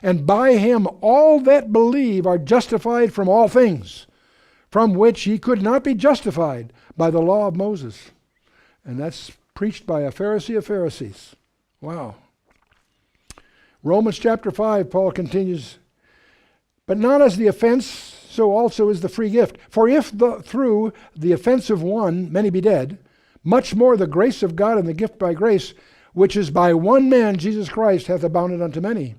And by him all that believe are justified from all things, from which ye could not be justified by the law of Moses. And that's preached by a Pharisee of Pharisees. Wow. Romans chapter 5, Paul continues, but not as the offense, so also is the free gift. For if through the offense of one many be dead, much more the grace of God and the gift by grace, which is by one man, Jesus Christ, hath abounded unto many.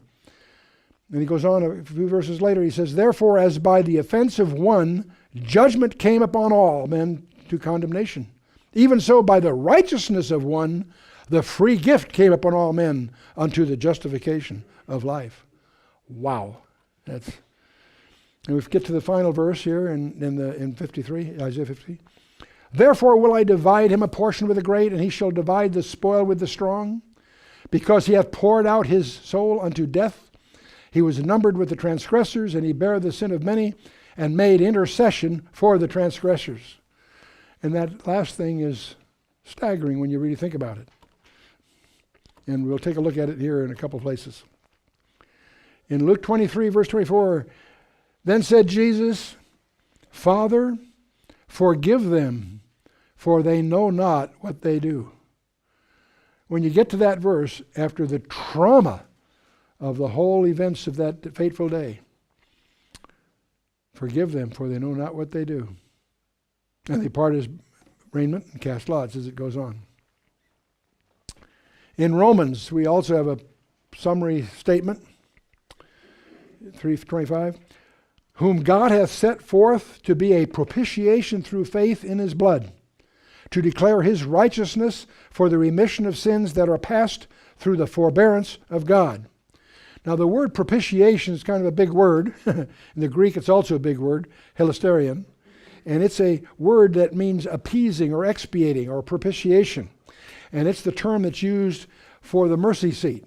And he goes on a few verses later, he says, therefore, as by the offense of one, judgment came upon all men to condemnation. Even so, by the righteousness of one, the free gift came upon all men unto the justification of life. Wow. And we get to the final verse here in 53, Isaiah 53. Therefore will I divide him a portion with the great, and he shall divide the spoil with the strong, because he hath poured out his soul unto death. He was numbered with the transgressors, and he bare the sin of many, and made intercession for the transgressors. And that last thing is staggering when you really think about it. And we'll take a look at it here in a couple places. In Luke 23, verse 24, then said Jesus, Father, forgive them, for they know not what they do. When you get to that verse, after the trauma of the whole events of that fateful day, forgive them, for they know not what they do. And they part his raiment and cast lots as it goes on. In Romans, we also have a summary statement, 3:25, whom God hath set forth to be a propitiation through faith in his blood, to declare his righteousness for the remission of sins that are past through the forbearance of God. Now the word propitiation is kind of a big word. In the Greek it's also a big word, hilasterion. And it's a word that means appeasing or expiating or propitiation. And it's the term that's used for the mercy seat,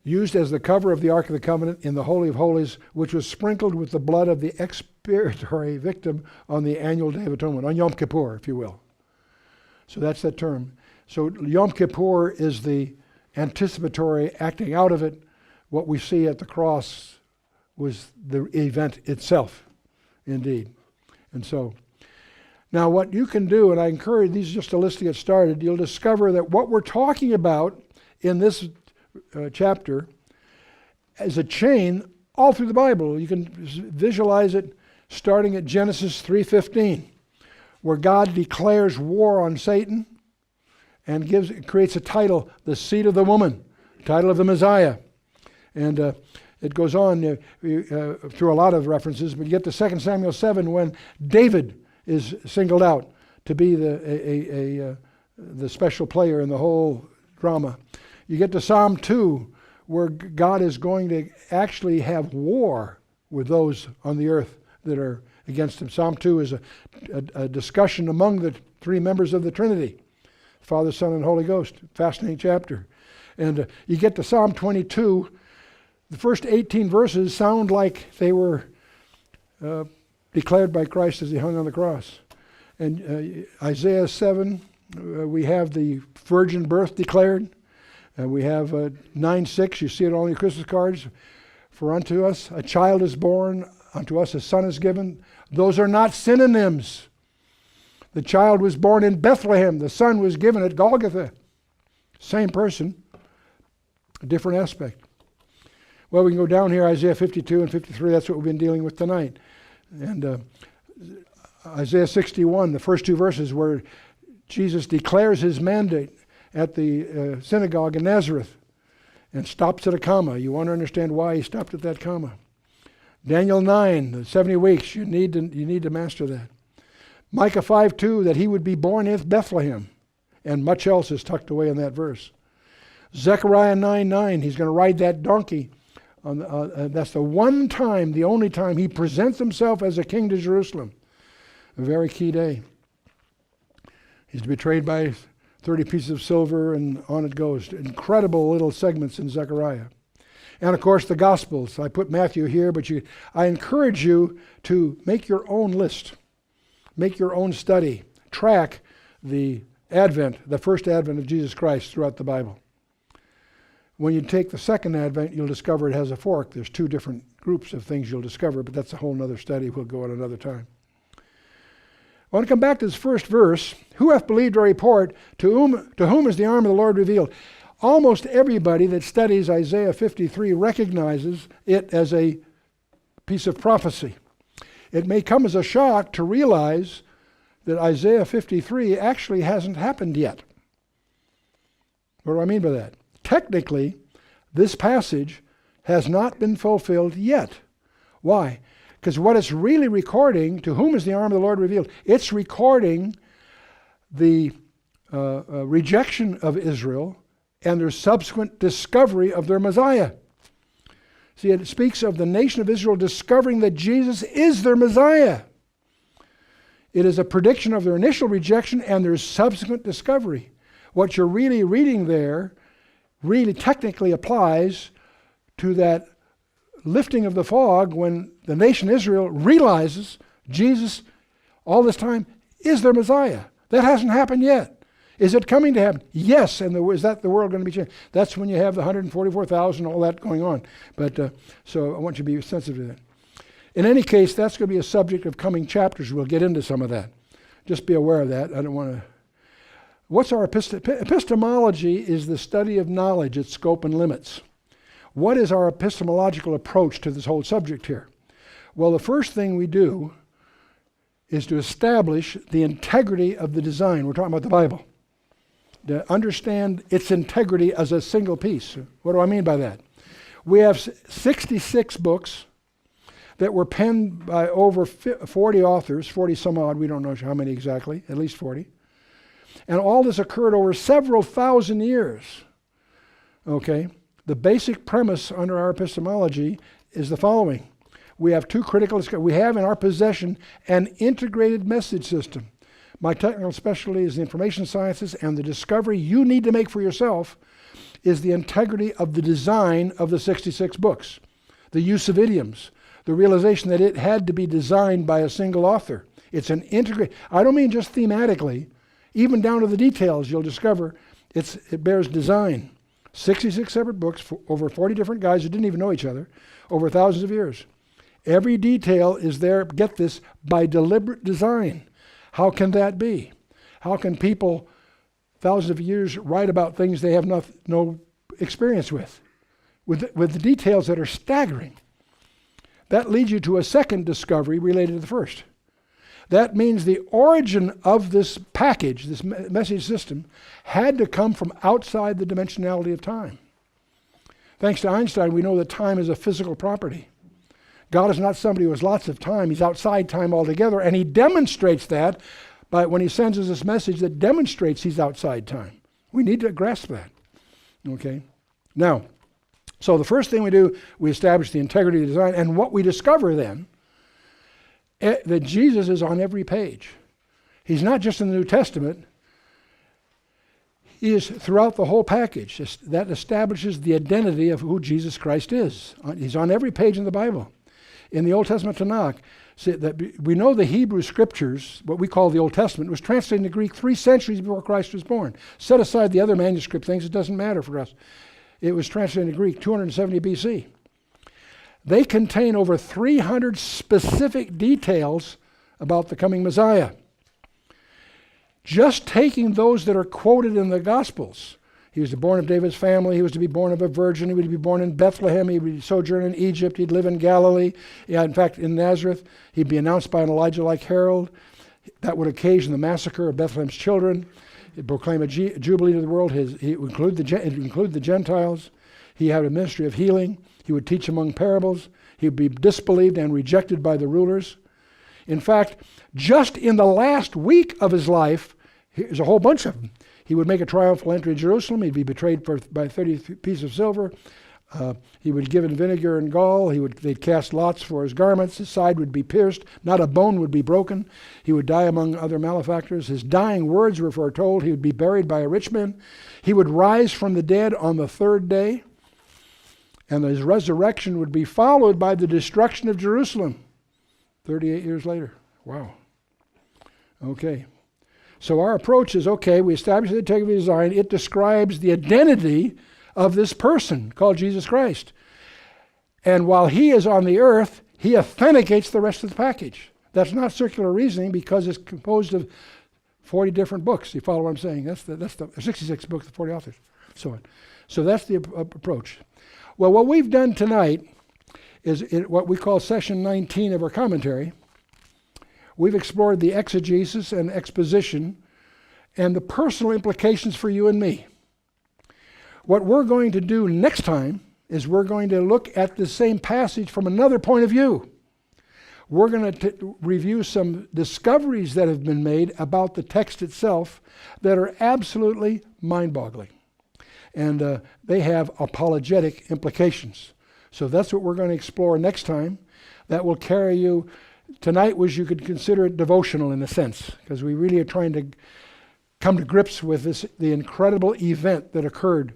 used as the cover of the Ark of the Covenant in the Holy of Holies, which was sprinkled with the blood of the expiatory victim on the annual Day of Atonement, on Yom Kippur, if you will. So that's that term. So Yom Kippur is the anticipatory acting out of it. What we see at the cross was the event itself, indeed. And so, now what you can do, and I encourage these just a list to get started, you'll discover that what we're talking about in this chapter is a chain all through the Bible. You can visualize it starting at Genesis 3:15, where God declares war on Satan and creates a title, the seed of the woman, title of the Messiah. And it goes on through a lot of references, but you get to 2 Samuel 7 when David is singled out to be the special player in the whole drama. You get to Psalm 2 where God is going to actually have war with those on the earth that are against him. Psalm 2 is a discussion among the three members of the Trinity, Father, Son, and Holy Ghost. Fascinating chapter. And you get to Psalm 22. The first 18 verses sound like they were declared by Christ as he hung on the cross. And Isaiah 7, we have the virgin birth declared. We have 9:6, you see it on your Christmas cards. For unto us a child is born, unto us a son is given. Those are not synonyms. The child was born in Bethlehem. The son was given at Golgotha. Same person, a different aspect. Well, we can go down here, Isaiah 52 and 53. That's what we've been dealing with tonight. And Isaiah 61, the first two verses where Jesus declares his mandate at the synagogue in Nazareth and stops at a comma. You want to understand why he stopped at that comma. Daniel 9, the 70 weeks, you need to master that. Micah 5:2, that he would be born in Bethlehem, and much else is tucked away in that verse. Zechariah 9:9, he's going to ride that donkey. That's the one time, the only time he presents himself as a king to Jerusalem. A very key day. He's betrayed by 30 pieces of silver, and on it goes. Incredible little segments in Zechariah. And of course the Gospels. I put Matthew here, but I encourage you to make your own list. Make your own study. Track the first advent of Jesus Christ throughout the Bible. When you take the second advent, you'll discover it has a fork. There's two different groups of things you'll discover, but that's a whole other study. We'll go at another time. I want to come back to this first verse. Who hath believed our report? To whom is the arm of the Lord revealed? Almost everybody that studies Isaiah 53 recognizes it as a piece of prophecy. It may come as a shock to realize that Isaiah 53 actually hasn't happened yet. What do I mean by that? Technically, this passage has not been fulfilled yet. Why? Because what it's really recording, to whom is the arm of the Lord revealed? It's recording the rejection of Israel and their subsequent discovery of their Messiah. See, it speaks of the nation of Israel discovering that Jesus is their Messiah. It is a prediction of their initial rejection and their subsequent discovery. What you're really reading there really technically applies to that lifting of the fog when the nation Israel realizes Jesus all this time is their Messiah. That hasn't happened yet. Is it coming to happen? Yes. And is that the world going to be changed? That's when you have the 144,000, all that going on. But so I want you to be sensitive to that. In any case, that's going to be a subject of coming chapters. We'll get into some of that. Just be aware of that. I don't want to. What's our epistemology? Is the study of knowledge, its scope and limits. What is our epistemological approach to this whole subject here? Well, the first thing we do is to establish the integrity of the design. We're talking about the Bible. To understand its integrity as a single piece. What do I mean by that? We have 66 books that were penned by over 40 authors, 40 some odd, we don't know how many exactly, at least 40. And all this occurred over several thousand years. Okay? The basic premise under our epistemology is the following. We have two critical, we have in our possession an integrated message system. My technical specialty is the information sciences, and the discovery you need to make for yourself is the integrity of the design of the 66 books. The use of idioms, the realization that it had to be designed by a single author. It's an integrated, I don't mean just thematically, even down to the details you'll discover it bears design. 66 separate books, over 40 different guys who didn't even know each other, over thousands of years. Every detail is there, get this, by deliberate design. How can that be? How can people, thousands of years, write about things they have no experience with the details that are staggering? That leads you to a second discovery related to the first. That means the origin of this package, this message system, had to come from outside the dimensionality of time. Thanks to Einstein, we know that time is a physical property. God is not somebody who has lots of time. He's outside time altogether, and he demonstrates that by when he sends us this message that demonstrates he's outside time. We need to grasp that. Okay? Now, so the first thing we do, we establish the integrity of the design, and what we discover then, that Jesus is on every page. He's not just in the New Testament. He is throughout the whole package. That establishes the identity of who Jesus Christ is. He's on every page in the Bible. In the Old Testament Tanakh, we know the Hebrew scriptures, what we call the Old Testament, was translated into Greek 3 centuries before Christ was born. Set aside the other manuscript things, it doesn't matter for us. It was translated into Greek 270 BC. They contain over 300 specific details about the coming Messiah. Just taking those that are quoted in the Gospels. He was born of David's family. He was to be born of a virgin. He would be born in Bethlehem. He would sojourn in Egypt. He'd live in Galilee. Yeah, in fact, in Nazareth. He'd be announced by an Elijah like herald. that would occasion the massacre of Bethlehem's children. He'd proclaim a jubilee to the world. He would include the Gentiles. He had a ministry of healing. He would teach among parables. He would be disbelieved and rejected by the rulers. In fact, just in the last week of his life, there's a whole bunch of them. He would make a triumphal entry to Jerusalem. He'd be betrayed by 30 pieces of silver. He would give in vinegar and gall. They'd cast lots for his garments. His side would be pierced. Not a bone would be broken. He would die among other malefactors. His dying words were foretold. He would be buried by a rich man. He would rise from the dead on the third day. And his resurrection would be followed by the destruction of Jerusalem 38 years later. Wow. Okay. So our approach is, okay, we establish the integrity of design. It describes the identity of this person called Jesus Christ. And while he is on the earth, he authenticates the rest of the package. That's not circular reasoning because it's composed of 40 different books. You follow what I'm saying? That's the 66 books, the 40 authors, so on. So that's the approach. Well, what we've done tonight is what we call session 19 of our commentary. We've explored the exegesis and exposition and the personal implications for you and me. What we're going to do next time is we're going to look at the same passage from another point of view. We're going to review some discoveries that have been made about the text itself that are absolutely mind-boggling. And they have apologetic implications. So that's what we're going to explore next time. That will carry you. Tonight you could consider it devotional in a sense, because we really are trying to come to grips with the incredible event that occurred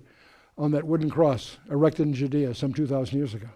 on that wooden cross erected in Judea some 2,000 years ago.